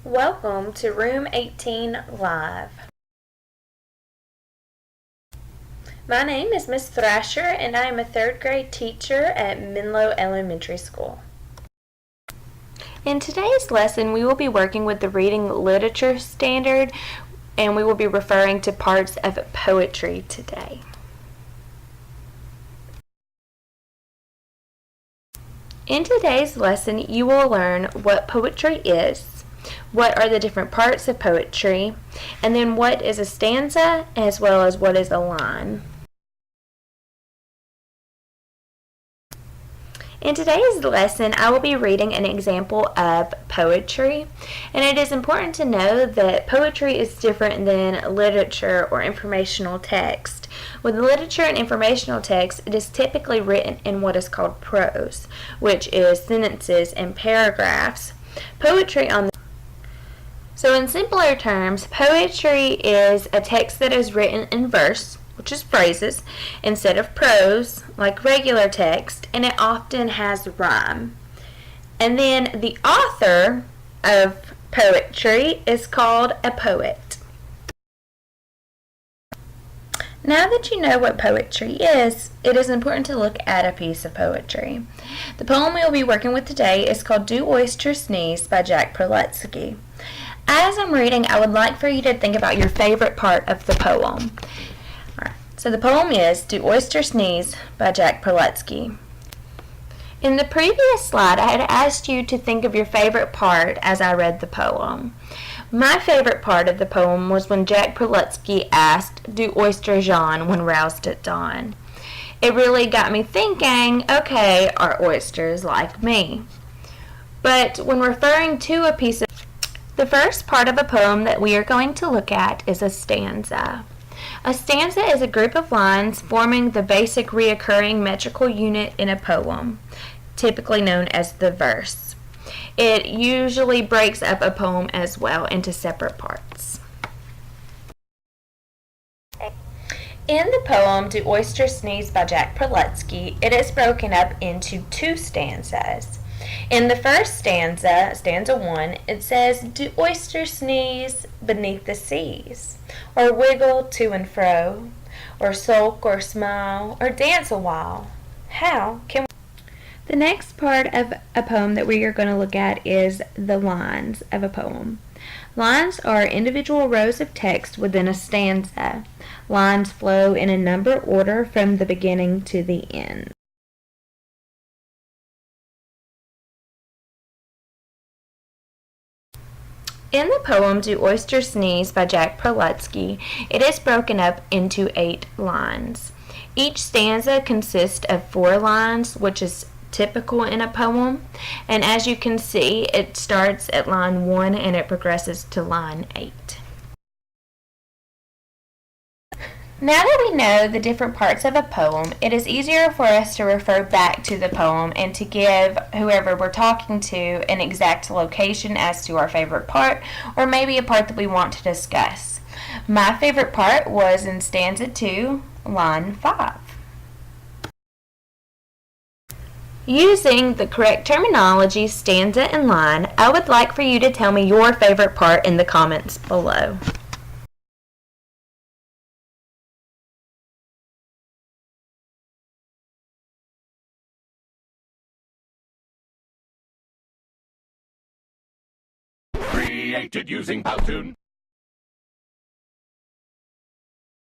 Welcome to Room 18 Live. My name is Miss Thrasher and I am a third grade teacher at Menlo Elementary School. In today's lesson, we will be working with the reading literature standard and we will be referring to parts of poetry today. In today's lesson, you will learn what poetry is, what are the different parts of poetry, and then what is a stanza as well as what is a line. In today's lesson, I will be reading an example of poetry, and it is important to know that poetry is different than literature or informational text. With literature and informational text, it is typically written in what is called prose, which is sentences and paragraphs. So in simpler terms, poetry is a text that is written in verse, which is phrases, instead of prose, like regular text, and it often has rhyme. And then the author of poetry is called a poet. Now that you know what poetry is, it is important to look at a piece of poetry. The poem we will be working with today is called Do Oysters Sneeze by Jack Prelutsky. As I'm reading, I would like for you to think about your favorite part of the poem. So the poem is Do Oysters Sneeze by Jack Prelutsky. In the previous slide, I had asked you to think of your favorite part as I read the poem. My favorite part of the poem was when Jack Prelutsky asked, Do oysters yawn when roused at dawn? It really got me thinking, okay, are oysters like me? But when referring to a piece of the first part of a poem that we are going to look at is a stanza. A stanza is a group of lines forming the basic reoccurring metrical unit in a poem, typically known as the verse. It usually breaks up a poem as well into separate parts. In the poem Do Oysters Sneeze by Jack Prelutsky, it is broken up into two stanzas. In the first stanza, stanza 1, it says, Do oysters sneeze beneath the seas, or wiggle to and fro, or sulk or smile, or dance a while? How can we? The next part of a poem that we are going to look at is the lines of a poem. Lines are individual rows of text within a stanza. Lines flow in a number order from the beginning to the end. In the poem Do Oysters Sneeze by Jack Prelutsky, it is broken up into 8 lines. Each stanza consists of 4 lines, which is typical in a poem, and as you can see, it starts at line 1 and it progresses to line 8. Now that we know the different parts of a poem, it is easier for us to refer back to the poem and to give whoever we're talking to an exact location as to our favorite part, or maybe a part that we want to discuss. My favorite part was in stanza 2, line 5. Using the correct terminology, stanza and line, I would like for you to tell me your favorite part in the comments below. Created using Powtoon.